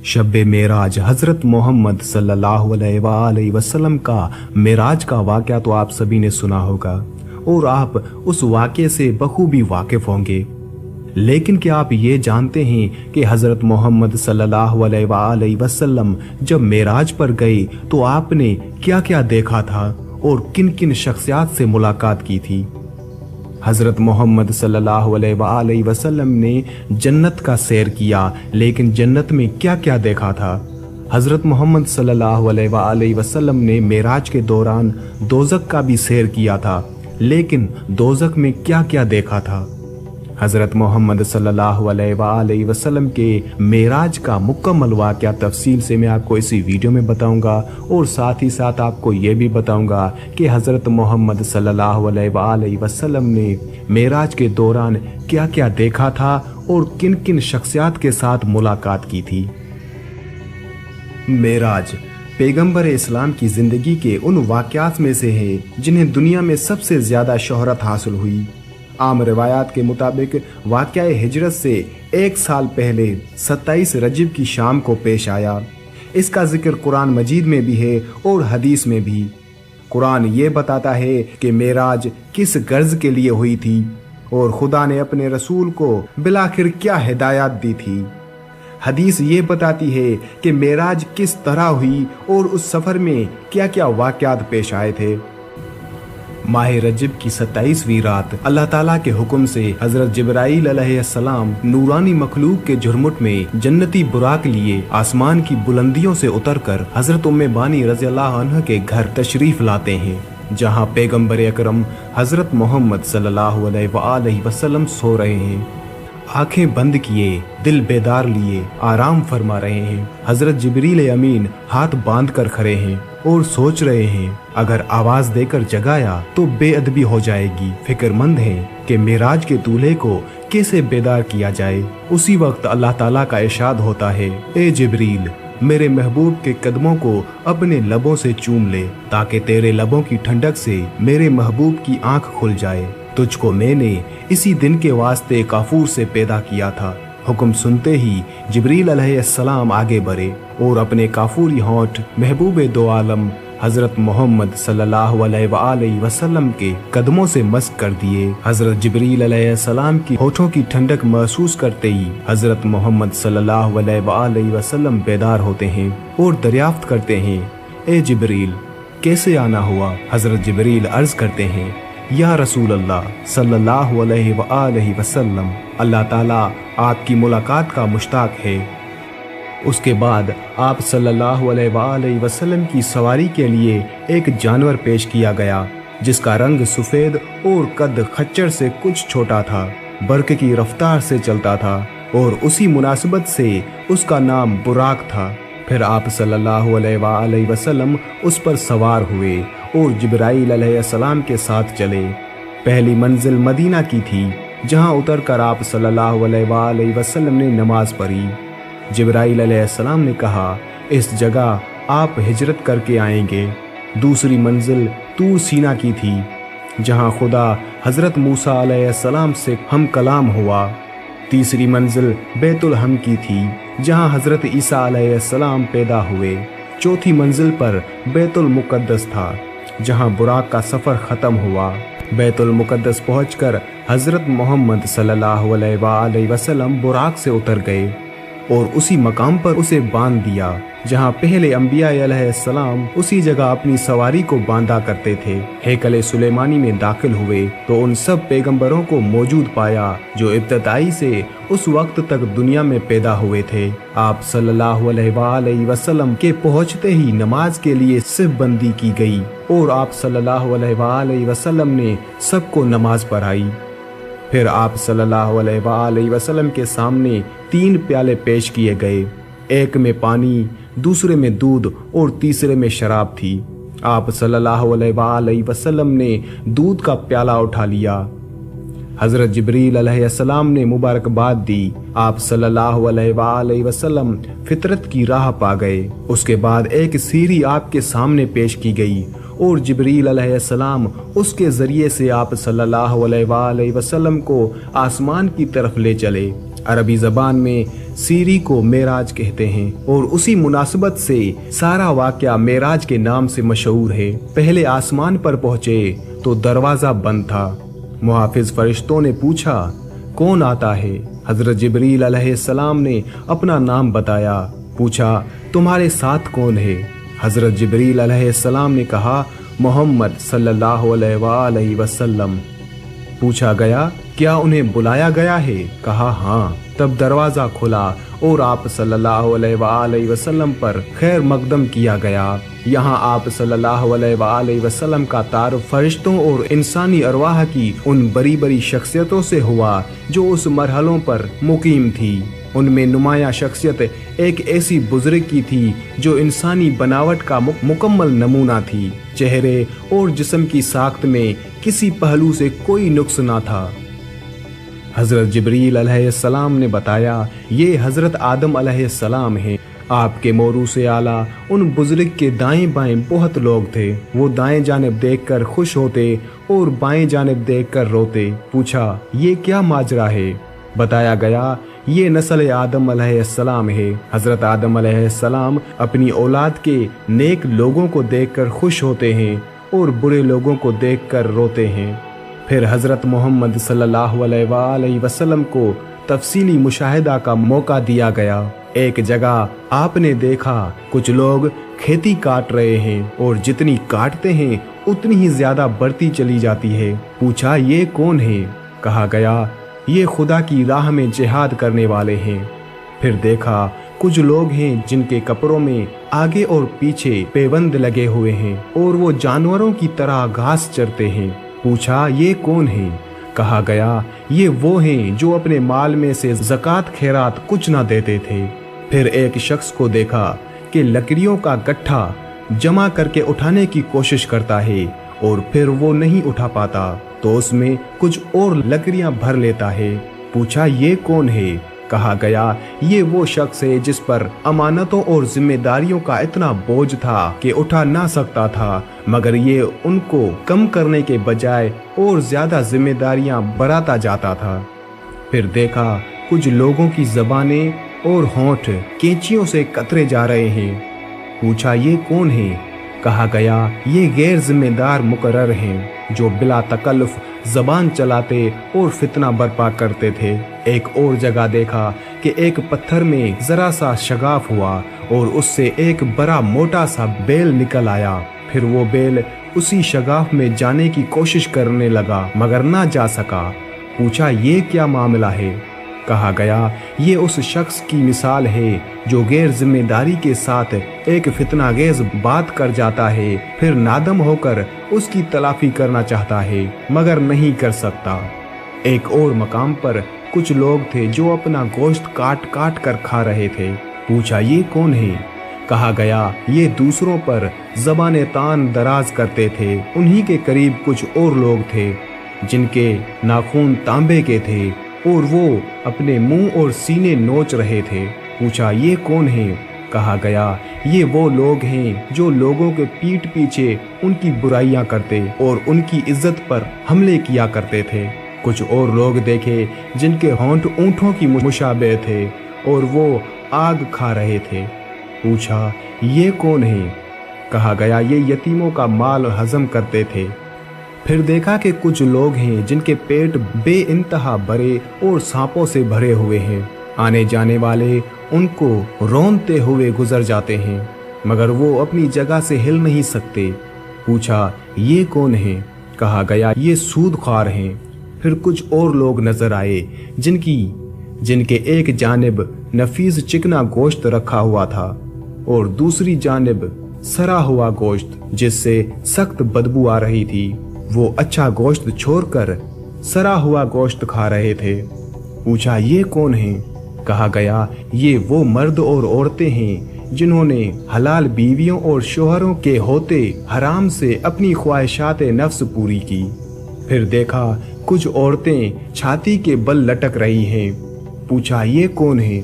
शब मेराज हज़रत मोहम्मद सल्लल्लाहु अलैहि वसल्लम का मेराज का वाक़या तो आप सभी ने सुना होगा और आप उस वाक़े से बखूबी वाकिफ़ होंगे। लेकिन क्या आप ये जानते हैं कि हज़रत मोहम्मद सल्लल्लाहु अलैहि वसल्लम जब मेराज पर गए तो आपने क्या क्या देखा था और किन किन शख्सियात से मुलाकात की थी। हज़रत मोहम्मद सल्लल्लाहु अलैहि वसल्लम ने जन्नत का सैर किया, लेकिन जन्नत में क्या क्या देखा था। हज़रत मोहम्मद सल्लल्लाहु अलैहि वसल्लम ने मेराज के दौरान दोज़ख का भी सैर किया था, लेकिन दोज़ख में क्या क्या देखा था। हज़रत मोहम्मद सल्लल्लाहु अलैहि वसल्लम के मेराज का मुकम्मल वाक़या तफसील से मैं आपको इसी वीडियो में बताऊंगा और साथ ही साथ आपको ये भी बताऊंगा कि हज़रत मोहम्मद सल्लल्लाहु अलैहि वसल्लम ने मेराज के दौरान क्या क्या देखा था और किन किन शख्सियात के साथ मुलाकात की थी। मेराज पैगंबर इस्लाम की ज़िंदगी के उन वाक़यात में से है जिन्हें दुनिया में सबसे ज़्यादा शोहरत हासिल हुई। आम रिवायात के मुताबिक वाक़या हिजरत से 1 साल पहले 27 रजब की शाम को पेश आया। इसका जिक्र कुरान मजीद में भी है और हदीस में भी। कुरान ये बताता है कि मेराज किस गर्ज के लिए हुई थी और खुदा ने अपने रसूल को बिलाखिर क्या हिदायत दी थी। हदीस ये बताती है कि मेराज किस तरह हुई और उस सफ़र में क्या क्या वाक़यात पेश आए थे। माह रजब की 27वीं रात अल्लाह ताला के हुक्म से हज़रत जिब्राईल अलैहिस्सलाम नूरानी मखलूक के झुरमुट में जन्नती बुराक लिए आसमान की बुलंदियों से उतरकर हज़रत उम्मे बानी रज़ियल्लाहु अन्हा के घर तशरीफ लाते हैं, जहां पैगंबर अकरम हज़रत मोहम्मद सल्लल्लाहु अलैहि वसल्लम सो रहे हैं। आंखें बंद किए, दिल बेदार लिए आराम फरमा रहे हैं। हज़रत जिब्रील अमीन हाथ बांध कर खड़े हैं और सोच रहे हैं अगर आवाज देकर जगाया तो बेअदबी हो जाएगी। फिक्रमंद हैं कि मेराज के दूल्हे को कैसे बेदार किया जाए। उसी वक्त अल्लाह ताला का इरशाद होता है, ए जिब्रील, मेरे महबूब के कदमों को अपने लबों से चूम ले ताकि तेरे लबों की ठंडक से मेरे महबूब की आंख खुल जाए। तुझको मैंने इसी दिन के वास्ते काफूर से पैदा किया था। हुक्म सुनते ही जिब्रील अलैहिस्सलाम आगे बढ़े और अपने काफूरी होंठ महबूब दो आलम हज़रत मोहम्मद सल्लल्लाहु अलैहि वसल्लम के कदमों से मस्क कर दिए। हज़रत जिब्रील अलैहिस्सलाम की होठों की ठंडक महसूस करते ही हज़रत मोहम्मद सल्लल्लाहु अलैहि वसल्लम बेदार होते हैं और दरियाफ्त करते हैं, ए जिब्रील, कैसे आना हुआ। हज़रत जिब्रील अर्ज करते हैं, या रसूल अल्लाह सल्लल्लाहु अलैहि वसल्लम, अल्लाह ताला आपकी मुलाकात का मुश्ताक है। उसके बाद आप सल्लल्लाहु अलैहि वसल्लम की सवारी के लिए एक जानवर पेश किया गया जिसका रंग सफ़ेद और कद खच्चर से कुछ छोटा था, बरक़े की रफ्तार से चलता था और उसी मुनासिबत से उसका नाम बुराक था। फिर आप सल्लल्लाहु अलैहि वसल्लम उस पर सवार हुए और जिब्राईल अलैहिस्सलाम के साथ चले। पहली मंजिल मदीना की थी, जहां उतरकर आप सल्लल्लाहु अलैहि वसल्लम ने नमाज पढ़ी। जिब्राईल अलैहिस्सलाम ने कहा, इस जगह आप हिजरत करके आएंगे। दूसरी मंजिल तूर सीना की थी, जहां खुदा हज़रत मूसा अलैहिस्सलाम से हम कलाम हुआ। तीसरी मंजिल बैतुल हम की थी, जहां हज़रत ईसा अलैहिस्सलाम पैदा हुए। चौथी मंजिल पर बैतुल मुक़द्दस था, जहां बुराक का सफ़र ख़त्म हुआ। बैतुल मुक़द्दस पहुंचकर हज़रत मोहम्मद सल्लल्लाहु अलैहि वसल्लम बुराक से उतर गए और उसी मकाम पर उसे बांध दिया जहां पहले अंबिया अलैहिस्सलाम उसी जगह अपनी सवारी को बांधा करते थे। हैकल सुलेमानी में दाखिल हुए तो उन सब पैगंबरों को मौजूद पाया जो इब्तदाई से उस वक्त तक दुनिया में पैदा हुए थे। आप सल्लल्लाहु अलैहि वसल्लम के पहुंचते ही नमाज के लिए सिफ बंदी की गई और आप सल्लल्लाहु अलैहि वसल्लम ने सबको नमाज पढ़ाई। फिर आप सल्लल्लाहु अलैहि वसल्लम के सामने 3 प्याले पेश किए गए, एक में पानी, दूसरे में दूध और तीसरे में शराब थी। आप सल्लल्लाहु अलैहि वसल्लम ने दूध का प्याला उठा लिया। हज़रत जिब्रील अलैहिस्सलाम ने मुबारकबाद दी। आप सल्लल्लाहु अलैहि वसल्लम फितरत की राह पा गए। उसके बाद एक सीढ़ी आपके सामने पेश की गई और जिब्रील अलैहिस्सलाम उसके ज़रिए से आप सल्लल्लाहु अलैहि वसल्लम को आसमान की तरफ ले चले। अरबी जबान में सीरी को मेराज कहते हैं और उसी मुनासिबत से सारा वाकया मेराज के नाम से मशहूर है। पहले आसमान पर पहुंचे तो दरवाजा बंद था। मुहाफिज फरिश्तों ने पूछा, कौन आता है? हजरत जिब्रील अलैहिस्सलाम ने अपना नाम बताया। पूछा, तुम्हारे साथ कौन है? हजरत जिब्रील अलैहिस्सलाम ने कहा, मोहम्मद सल्लल्लाहु अलैहि वसल्लम। पूछा गया, क्या उन्हें बुलाया गया है? कहा, हाँ। तब दरवाजा खुला और आप सल्लल्लाहु अलैहि वसल्लम पर खैर मकदम किया गया। यहाँ आप सल्लल्लाहु अलैहि वसल्लम का तारुफ फरिश्तों और इंसानी अरवाह की उन बड़ी बड़ी शख्सियतों से हुआ जो उस मरहलों पर मुकीम थी। उनमें नुमाया शख्सियत एक ऐसी बुजुर्ग की थी जो इंसानी बनावट का मुकम्मल नमूना थी। चेहरे और जिस्म की साख्त में किसी पहलू से कोई नुक्स ना था। हजरत जिब्रील अलैहिस्सलाम ने बताया, ये हजरत आदम अलैहिस्सलाम हैं। आपके मोरू से आला उन बुजुर्ग के दाएं बाएं बहुत लोग थे। वो दाएं जानिब देखकर खुश होते और बाएं जानिब देखकर रोते। पूछा, ये क्या माजरा है? बताया गया, ये नस्ल आदम अलैहिस्सलाम है। हजरत आदम अलैहिस्सलाम अपनी औलाद के नेक लोगों को देखकर खुश होते हैं और बुरे लोगों को देखकर रोते हैं। फिर हजरत मोहम्मद सल्लल्लाहु अलैहि वसल्लम को तफसीली मुशाहिदा का मौका दिया गया। एक जगह आपने देखा कुछ लोग खेती काट रहे हैं और जितनी काटते हैं उतनी ही ज्यादा बढ़ती चली जाती है। पूछा, ये कौन है? कहा गया, ये खुदा की राह में जिहाद करने वाले हैं। फिर देखा कुछ लोग हैं जिनके कपड़ों में आगे और पीछे पेबंद लगे हुए हैं और वो जानवरों की तरह घास चरते हैं। पूछा, ये कौन है? कहा गया, ये वो हैं जो अपने माल में से ज़कात खैरात कुछ ना देते थे। फिर एक शख्स को देखा कि लकड़ियों का गट्ठा जमा करके उठाने की कोशिश करता है और फिर वो नहीं उठा पाता तो उसमें कुछ और लकड़ियां भर लेता है। पूछा, ये कौन है? कहा गया, ये वो शख्स है जिस पर अमानतों और जिम्मेदारियों का इतना बोझ था कि उठा ना सकता था, मगर ये उनको कम करने के बजाय और ज्यादा जिम्मेदारियां बढ़ाता जाता था। फिर देखा कुछ लोगों की जबानें और होंठ कैंचियों से कतरे जा रहे हैं। पूछा, ये कौन है? कहा गया, ये गैर जिम्मेदार मुकर्रर हैं जो बिला तकल्लुफ जबान चलाते और फितना बर्पा करते थे। एक और जगह देखा कि एक पत्थर में जरा सा शगाफ हुआ और उससे एक बड़ा मोटा सा बेल निकल आया। फिर वो बेल उसी शगाफ में जाने की कोशिश करने लगा मगर ना जा सका। पूछा, ये क्या मामला है? कहा गया, ये उस शख्स की मिसाल है जो गैर जिम्मेदारी के साथ एक फितनागेज बात कर जाता है, फिर नादम होकर उसकी तलाफी करना चाहता है मगर नहीं कर सकता। एक और मकाम पर कुछ लोग थे जो अपना गोश्त काट काट कर खा रहे थे। पूछा, ये कौन है? कहा गया, ये दूसरों पर ज़बान तान दराज करते थे। उन्हीं के करीब कुछ और लोग थे जिनके नाखून तांबे के थे और वो अपने मुंह और सीने नोच रहे थे। पूछा, ये कौन है? कहा गया, ये वो लोग हैं जो लोगों के पीठ पीछे उनकी बुराइयां करते और उनकी इज्जत पर हमले किया करते थे। कुछ और लोग देखे जिनके होंठ ऊंटों की मुशाबे थे और वो आग खा रहे थे। पूछा, ये कौन है? कहा गया, ये यतीमों का माल हजम करते थे। फिर देखा कि कुछ लोग हैं जिनके पेट बेइंतहा भरे और सांपों से भरे हुए हैं। आने जाने वाले उनको रौंदते हुए गुजर जाते हैं मगर वो अपनी जगह से हिल नहीं सकते। पूछा, ये कौन है? कहा गया, ये सूदख्वार हैं। फिर कुछ और लोग नजर आए जिनके एक जानिब नफीस चिकना गोश्त रखा हुआ था और दूसरी जानिब सरा हुआ गोश्त जिससे सख्त बदबू आ रही थी। वो अच्छा गोश्त छोड़कर सरा हुआ गोश्त खा रहे थे। पूछा, ये कौन है? कहा गया, ये वो मर्द और औरतें हैं जिन्होंने हलाल बीवियों और शोहरों के होते हराम से अपनी ख्वाहिशात नफ्स पूरी की। फिर देखा कुछ औरतें छाती के बल लटक रही हैं। पूछा, ये कौन है?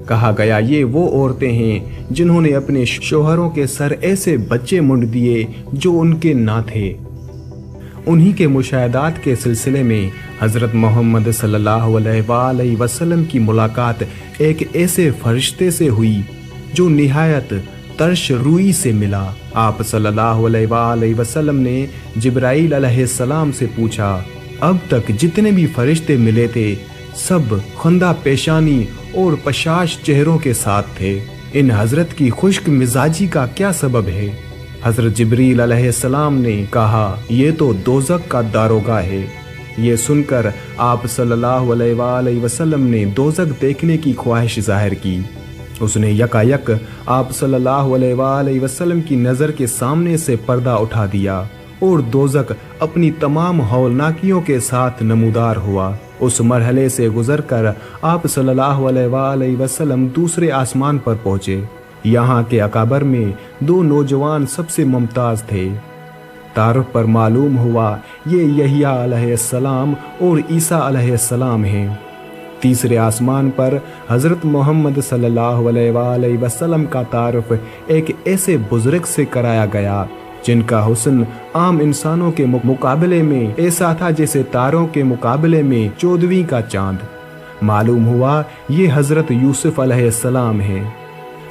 कहा गया, ये वो औरतें हैं जिन्होंने अपने शोहरों के सर ऐसे बच्चे मुंड दिए जो उनके ना थे। उन्हीं के मुशाहदात के सिलसिले में हज़रत मोहम्मद सल्लल्लाहु अलैहि वसल्लम की मुलाकात एक ऐसे फरिश्ते से हुई जो निहायत तर्श रूई से मिला। आप सल्लल्लाहु अलैहि वसल्लम ने जिब्राईल अलैहिस्सलाम से पूछा, अब तक जितने भी फरिश्ते मिले थे सब खंदा पेशानी और पशाश चेहरों के साथ थे। इन हजरत की खुश्क मिजाजी का क्या सबब है? हजरत जिब्रील अलैहिस्सलाम ने कहा, ये तो दोज़ख का दारोगा है। ये सुनकर आप सल्लल्लाहु अलैहि वसल्लम ने दोज़ख देखने की ख्वाहिश जाहिर की। उसने यकायक आप सल्लल्लाहु अलैहि वसल्लम की नज़र के सामने से पर्दा उठा दिया और दोज़ख अपनी तमाम हौलनाकियों के साथ नमूदार हुआ। उस मरहले से गुजरकर आप सल्लल्लाहु अलैहि वसल्लम दूसरे आसमान पर पहुंचे। यहाँ के अकाबर में दो नौजवान सबसे मुमताज थे। तारुफ पर मालूम हुआ ये यहिया अलैहिस्सलाम और ईसा अलैहिस्सलाम हैं। तीसरे आसमान पर हज़रत मोहम्मद सल्लल्लाहु अलैहि वसल्लम का तारुफ एक ऐसे बुजुर्ग से कराया गया जिनका हुस्न आम इंसानों के मुकाबले में ऐसा था जैसे तारों के मुकाबले में 14वीं का चांद। मालूम हुआ ये हज़रत यूसुफ अलैहिस्सलाम हैं।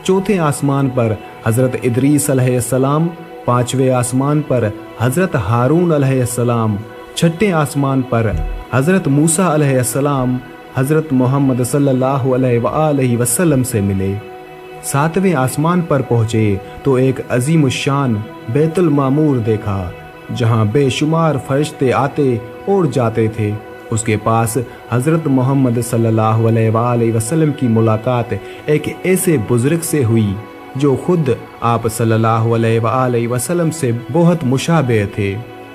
चौथे आसमान पर हज़रत इदरीस अलैहिस्सलाम, पांचवें आसमान पर हज़रत हारून अलैहिस्सलाम, छठे आसमान पर हज़रत मूसा अलैहिस्सलाम हज़रत मोहम्मद सल्लल्लाहु अलैहि वसल्लम से मिले। सातवें आसमान पर पहुँचे तो एक अजीमुशान बैतुल मामूर देखा जहाँ बेशुमार फरिश्ते आते और जाते थे। उसके पास हज़रत मोहम्मद सल्लल्लाहु अलैहि वसल्लम की मुलाकात एक ऐसे बुजुर्ग से हुई जो खुद आप सल्लल्लाहु अलैहि वसल्लम से बहुत मुशाबे थे।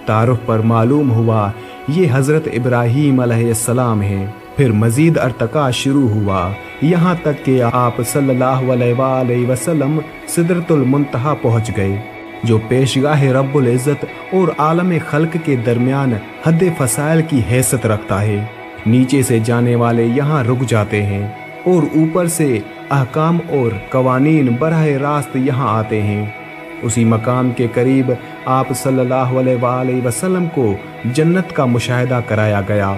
तारुफ पर मालूम हुआ ये हज़रत इब्राहीम अलैहिस्सलाम हैं। फिर मजीद अर्तका शुरू हुआ, यहाँ तक कि आप सल्लल्लाहु अलैहि वसल्लम सिदरतुल मुंतहा पहुँच गए जो पेशगाह रब्बुल इज़्ज़त और आलम खल्क के दरमियान हद फसाइल की हैसियत रखता है। नीचे से जाने वाले यहाँ रुक जाते हैं और ऊपर से अहकाम और कवानीन बराह रास्त यहाँ आते हैं। उसी मकाम के करीब आप सल्लल्लाहु अलैहि वसल्लम को जन्नत का मुशाहिदा कराया गया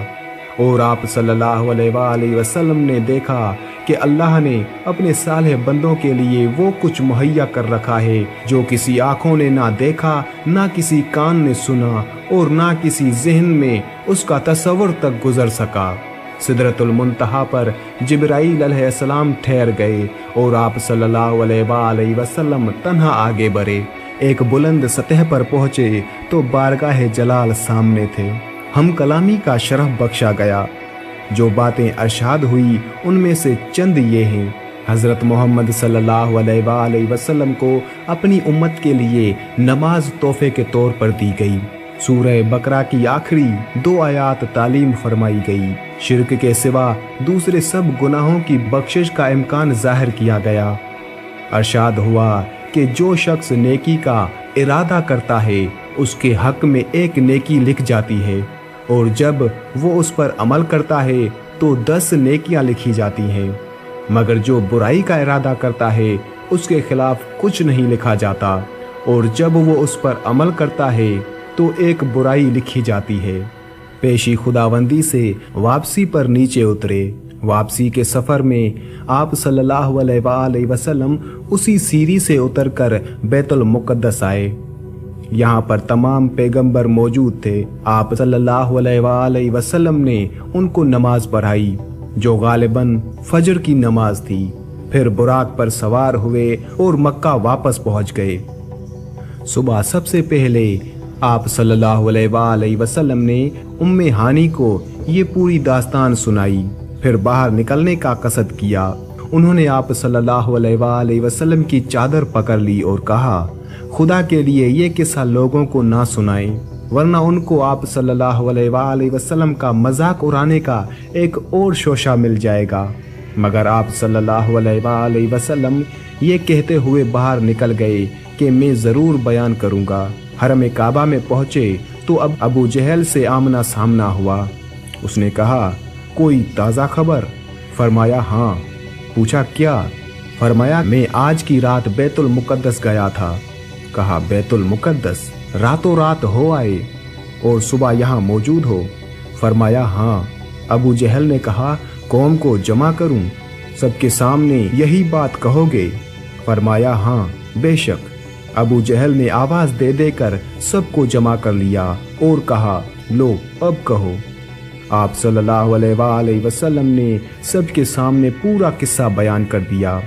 और आप सल्लल्लाहु अलैहि वसल्लम ने देखा कि अल्लाह ने अपने सालेह बंदों के लिए वो कुछ मुहैया कर रखा है जो किसी आँखों ने ना देखा, ना किसी कान ने सुना और ना किसी जहन में उसका तसव्वुर तक गुजर सका। सिदरतुल मुंतहा पर जिब्राईल अलैहिस्सलाम ठहर गए और आप सल्लल्लाहु अलैहि वसल्लम तन्हा आगे बढ़े। एक बुलंद सतह पर पहुँचे तो बारगाह जलाल सामने थे। हम कलामी का शरफ बख्शा गया। जो बातें अरशाद हुई उनमें से चंद ये हैं। हज़रत मोहम्मद सल्लल्लाहु अलैहि वसल्लम को अपनी उम्मत के लिए नमाज तोहफे के तौर पर दी गई। सूरह बकरा की आखिरी 2 आयात तालीम फरमाई गई। शिर्क के सिवा दूसरे सब गुनाहों की बख्शिश का इम्कान जाहिर किया गया। अरशाद हुआ कि जो शख्स नेकी का इरादा करता है उसके हक में एक नेकी लिख जाती है और जब वो उस पर अमल करता है तो 10 नेकियां लिखी जाती हैं, मगर जो बुराई का इरादा करता है उसके खिलाफ कुछ नहीं लिखा जाता और जब वो उस पर अमल करता है तो एक बुराई लिखी जाती है। पेशी खुदावंदी से वापसी पर नीचे उतरे। वापसी के सफ़र में आप सल्लल्लाहु अलैहि वसल्लम उसी सीरी से उतरकर बैतुल मुक़द्दस आए। यहाँ पर तमाम पैगंबर मौजूद थे। आप सल्लल्लाहु अलैहि वसल्लम ने उनको नमाज पढ़ाई जो गालिबन फजर की नमाज थी। फिर बुराक पर सवार हुए और मक्का वापस पहुँच गए। सुबह सबसे पहले आप सल्लल्लाहु अलैहि वसल्लम ने उम्मे हानी को ये पूरी दास्तान सुनाई। फिर बाहर निकलने का कसद किया। उन्होंने आप सल्लल्लाहु अलैहि वसल्लम की चादर पकड़ ली और कहा, खुदा के लिए ये किस्सा लोगों को ना सुनाएं वरना उनको आप सल्लल्लाहु अलैहि वसल्लम का मजाक उड़ाने का एक और शोशा मिल जाएगा। मगर आप सल्लल्लाहु अलैहि वसल्लम ये कहते हुए बाहर निकल गए कि मैं ज़रूर बयान करूँगा। हरम काबा में पहुँचे तो अब अबू जहल से आमना सामना हुआ। उसने कहा, कोई ताज़ा खबर? फरमाया हाँ। पूछा क्या? फरमाया मैं आज की रात बैतुल मुक़द्दस गया था। कहा बैतुल मुक़द्दस रातों रात हो आए? और सुबह यहाँ मौजूद हो? फरमाया हाँ। अबू जहल ने कहा, कौम को जमा करूं? सबके सामने यही बात कहोगे? फरमाया हाँ बेशक। अबू जहल ने आवाज दे देकर सबको जमा कर लिया और कहा, लो अब कहो। आप सल्लल्लाहु अलैहि वसल्लम ने सबके सामने पूरा किस्सा बयान कर दिया।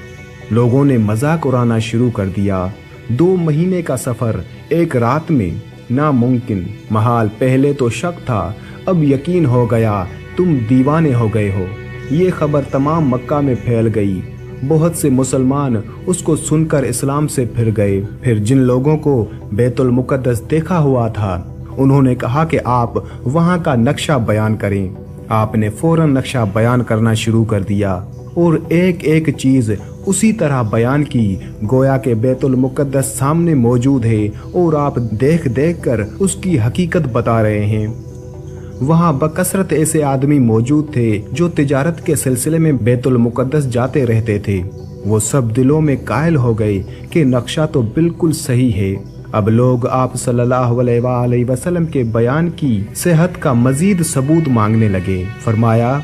लोगों ने मजाक उड़ाना शुरू कर दिया। 2 महीने का सफर एक रात में नामुमकिन महाल। पहले तो शक था, अब यकीन हो गया तुम दीवाने हो गए हो। ये खबर तमाम मक्का में फैल गई। बहुत से मुसलमान उसको सुनकर इस्लाम से फिर गए। फिर जिन लोगों को बैतुल मुकद्दस देखा हुआ था, उन्होंने कहा कि आप वहां का नक्शा बयान करें। आपने फौरन नक्शा बयान करना शुरू कर दिया और एक एक चीज उसी तरह बयान की गोया के बैतुल मुकद्दस सामने मौजूद है और आप देख देख कर उसकी हकीकत बता रहे हैं। वहां बकसरत ऐसे आदमी मौजूद थे जो तिजारत के सिलसिले में बैतुल मुकद्दस जाते रहते थे। वो सब दिलों में कायल हो गए कि नक्शा तो बिल्कुल सही है। अब लोग आप सल्लल्लाहु अलैहि वसल्लम के बयान की सेहत का मजीद सबूत मांगने लगे। फरमाया,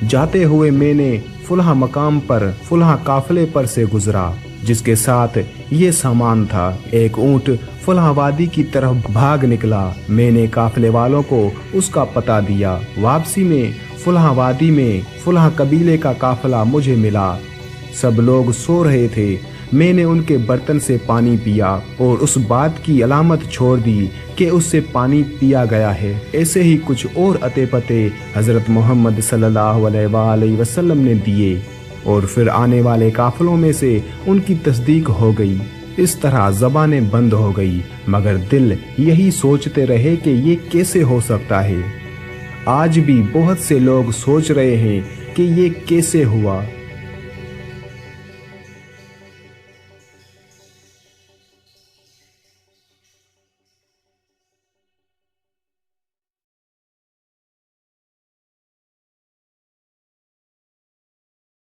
जाते हुए मैंने फुलहा मकाम पर फुलहा काफिले पर से गुजरा जिसके साथ ये सामान था। एक ऊंट फुलहा वादी की तरफ भाग निकला। मैंने काफिले वालों को उसका पता दिया। वापसी में फुलहा वादी में फुलहा कबीले का काफिला मुझे मिला। सब लोग सो रहे थे। मैंने उनके बर्तन से पानी पिया और उस बात की अलामत छोड़ दी कि उससे पानी पिया गया है। ऐसे ही कुछ और अते पते हजरत मोहम्मद सल्लल्लाहु अलैहि वसल्लम ने दिए और फिर आने वाले काफिलों में से उनकी तस्दीक हो गई। इस तरह ज़बानें बंद हो गई, मगर दिल यही सोचते रहे कि ये कैसे हो सकता है। आज भी बहुत से लोग सोच रहे हैं कि ये कैसे हुआ।